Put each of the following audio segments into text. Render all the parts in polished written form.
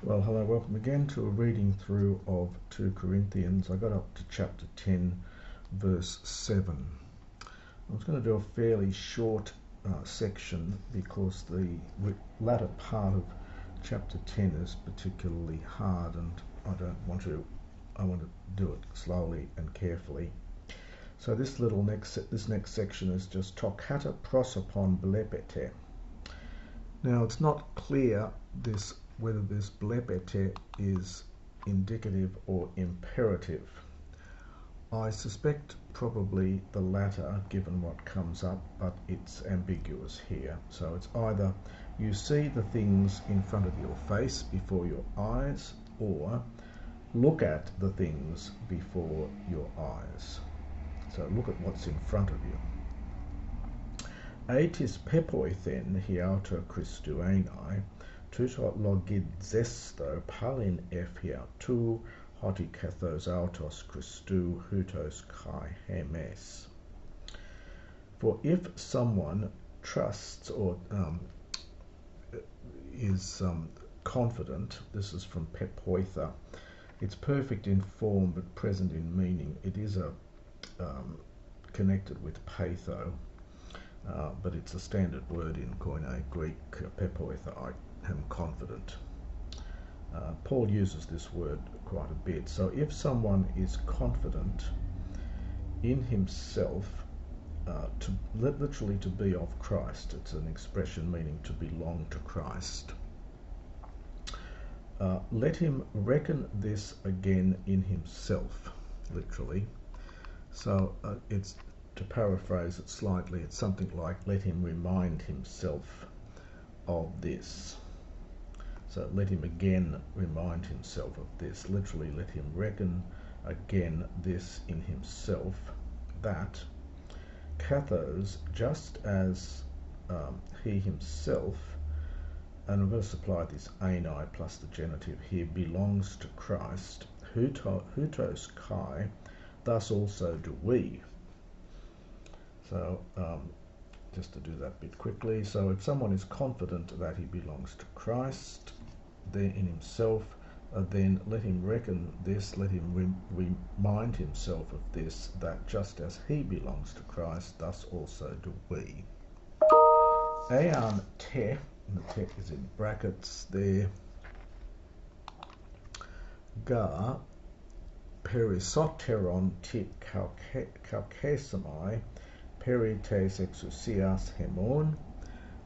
Well, hello, welcome again to a reading through of 2 Corinthians. I got up to chapter 10, verse 7. I was going to do a fairly short section because the latter part of chapter 10 is particularly hard, and I want to do it slowly and carefully. So this next section is just to kata prosopon blepete. Now it's not clear whether this blepete is indicative or imperative. I suspect probably the latter given what comes up, but it's ambiguous here. So it's either you see the things in front of your face before your eyes, or look at the things before your eyes. So look at what's in front of you. Aetis pepoithen hiauto Christu enai, tuto logidzesto palin hiautu hotikathos autos Christu hutos kai hemes. For if someone trusts or is confident, this is from pepoitha, it's perfect in form but present in meaning. It is connected with patho. But it's a standard word in Koine Greek, pepoitha, I am confident. Paul uses this word quite a bit. So if someone is confident in himself, literally to be of Christ, it's an expression meaning to belong to Christ, let him reckon this again in himself, literally. So it's, to paraphrase it slightly, it's something like, let him remind himself of this. So let him again remind himself of this. Literally, let him reckon again this in himself, that kathos, just as he himself, and I'm going to supply this enai plus the genitive here, belongs to Christ, hutos kai, thus also do we. So just to do that bit quickly, so if someone is confident that he belongs to Christ, then in himself, then let him reckon this, let him remind himself of this, that just as he belongs to Christ, thus also do we. Ean te, and the te is in brackets there, ga perisoteron tit kaukesamai, perites exousias hemon,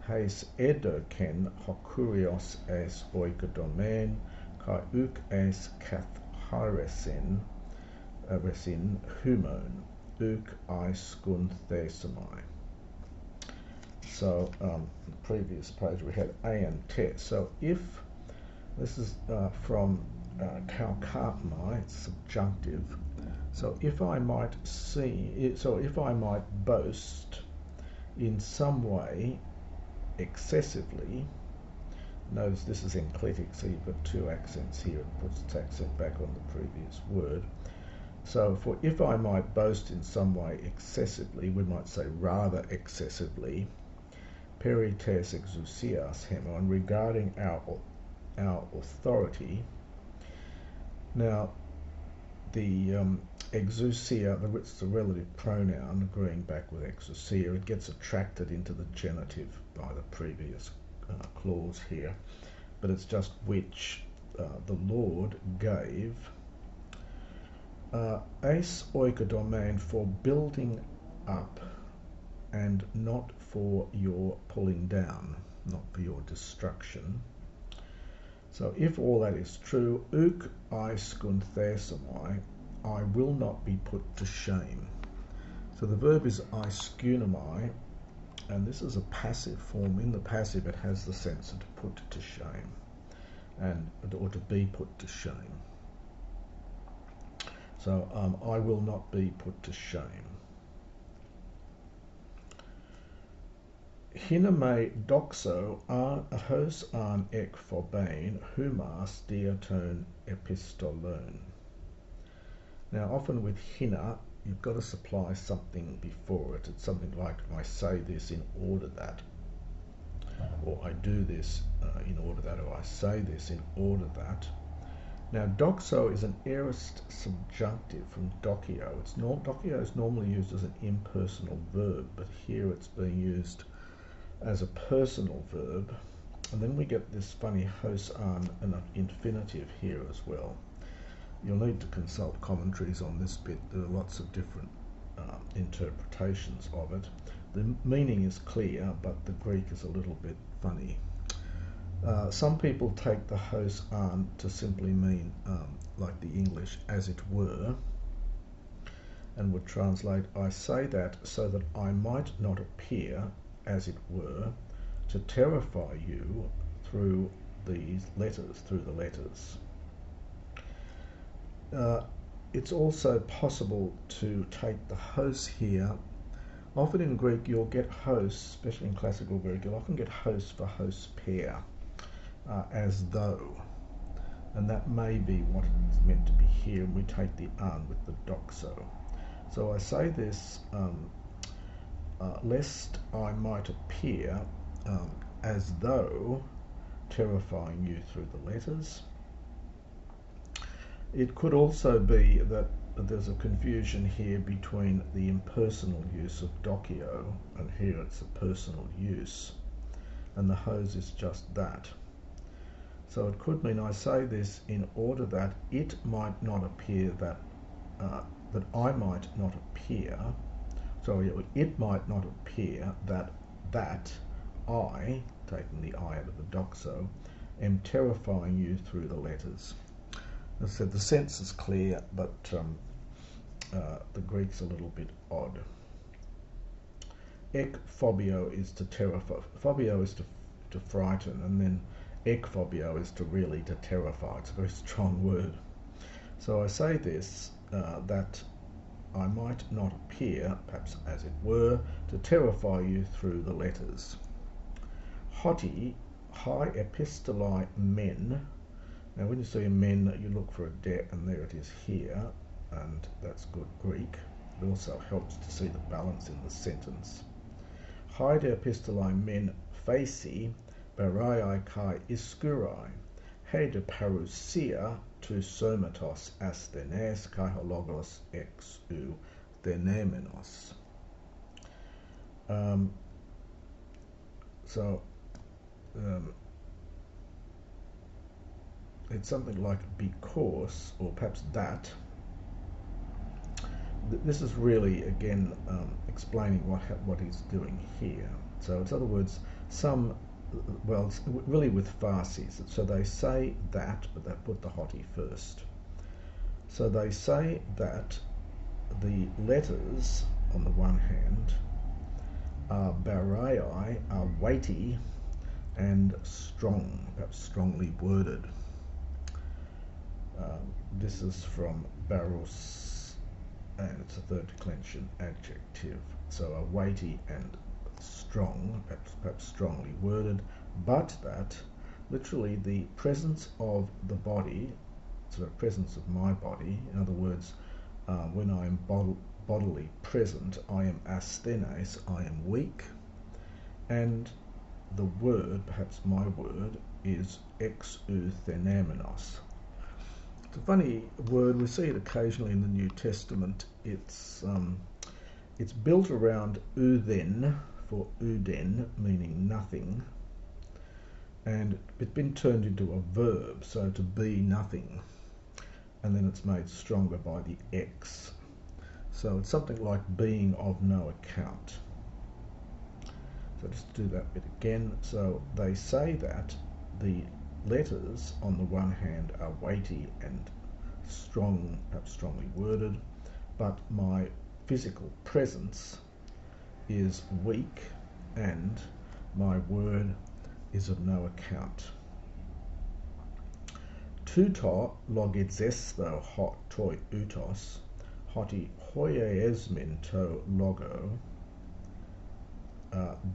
heis edoken hokurios es oikodomen, kai uk es katharesin resin humon, uk iskun thesamai. So the previous page we had a and te. So if this is from kaukatmai, it's subjunctive. So if I might boast in some way excessively, notice this is enclitic, so you've got two accents here, it puts its accent back on the previous word. So for if I might boast in some way excessively, we might say rather excessively, perites exousias hemon, regarding our authority. Now the exousia, it's the relative pronoun agreeing back with exousia, it gets attracted into the genitive by the previous clause here, but it's just which the Lord gave eis oikodomen, for building up and not for your pulling down, not for your destruction. So if all that is true, uk iskun thesamai, I will not be put to shame. So the verb is iskunamai, and this is a passive form. In the passive it has the sense of to put to shame, or to be put to shame. So I will not be put to shame. Hiname doxo hos an ek phobein humas diaton epistolone. Now often with hina, you've got to supply something before it. It's something like, I say this in order that. or I do this in order that, or I say this in order that. Now, doxo is an aorist subjunctive from docio. Docio is normally used as an impersonal verb, but here it's being used as a personal verb. And then we get this funny hos an and an infinitive here as well. You'll need to consult commentaries on this bit. There are lots of different interpretations of it. The meaning is clear, but the Greek is a little bit funny. Some people take the hos an to simply mean, like the English, as it were, and would translate, I say that so that I might not appear, as it were, to terrify you through these letters, through the letters. It's also possible to take the hos here. Often in Greek you'll get hos, especially in classical Greek, you'll often get hos for hos pair, as though. And that may be what it's meant to be here, and we take the an with the doxo. So I say this lest I might appear as though terrifying you through the letters. It could also be that there's a confusion here between the impersonal use of docio, and here it's a personal use, and the hos is just that. So it could mean I say this in order that it might not appear that, that I might not appear, sorry, it might not appear that I, taking the I out of the doxo, am terrifying you through the letters. As I said, the sense is clear, but the Greek's a little bit odd. Ek phobio is to terrify. Phobio is to frighten, and then ek phobio is to really to terrify. It's a very strong word. So I say this, that I might not appear, perhaps as it were, to terrify you through the letters. Hoti, high epistolae men. Now when you see a men, you look for a det, and there it is here, and that's good Greek. It also helps to see the balance in the sentence. High epistolae men faci, barai kai iskurai, he de parousia to somatos asthenes kai hologos ex u thenemenos. It's something like because, or perhaps that. This is really, again, explaining what he's doing here. So, in other words, well, it's really with Farsis. So they say that, but they put the hoti first. So they say that the letters, on the one hand, are barai, are weighty and strong, perhaps strongly worded. This is from baros, and it's a third declension adjective. So a weighty and strong, perhaps strongly worded, but that literally the presence of the body, so the presence of my body, in other words, when I am bodily present, I am asthenes, I am weak, and the word, perhaps my word, is ex u thenemenos. It's a funny word. We see it occasionally in the New Testament. It's built around uden, for uden, meaning nothing, and it's been turned into a verb, so to be nothing, and then it's made stronger by the ex. So it's something like being of no account. So just do that bit again. So they say that the letters, on the one hand, are weighty and strong, perhaps strongly worded, but my physical presence is weak and my word is of no account. Tuto logizestho hot toi utos, hoti hoiesmin to logo,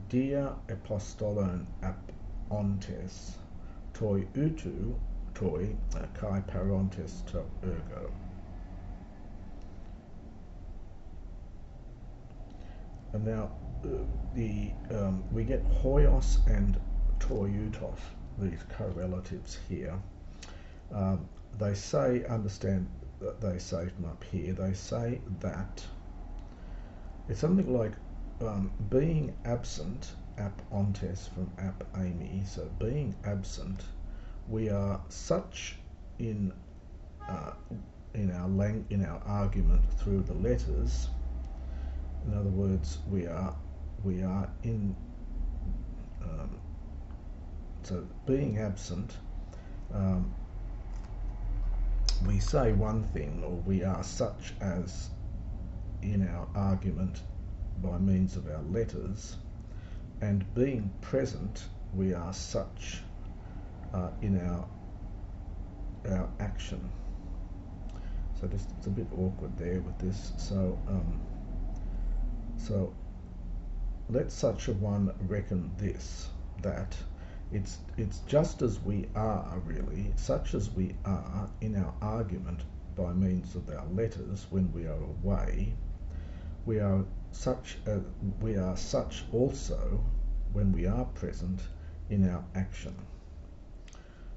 dia apostolon ap ontes, toi utu toi kai parontes to ergo. And now we get hoios and eutos, these correlatives here, they say, understand that they say from up here, they say that it's something like being absent, ap ontes from ap ami, so being absent, we are such in our argument through the letters. In other words, we are in so being absent, we say one thing, or we are such as in our argument by means of our letters, and being present, we are such in our action. So just, it's a bit awkward there with this. So so let such a one reckon this, that it's just as we are, really, such as we are in our argument by means of our letters when we are away, we are such also when we are present in our action.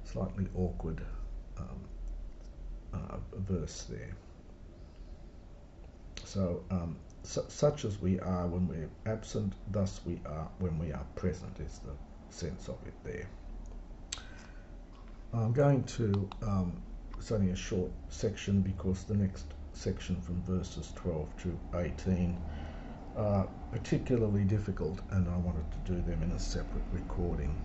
Slightly awkward verse there. So such as we are when we're absent, thus we are when we are present, is the sense of it there. I'm going to, it's only a short section because the next section from verses 12 to 18 are particularly difficult, and I wanted to do them in a separate recording.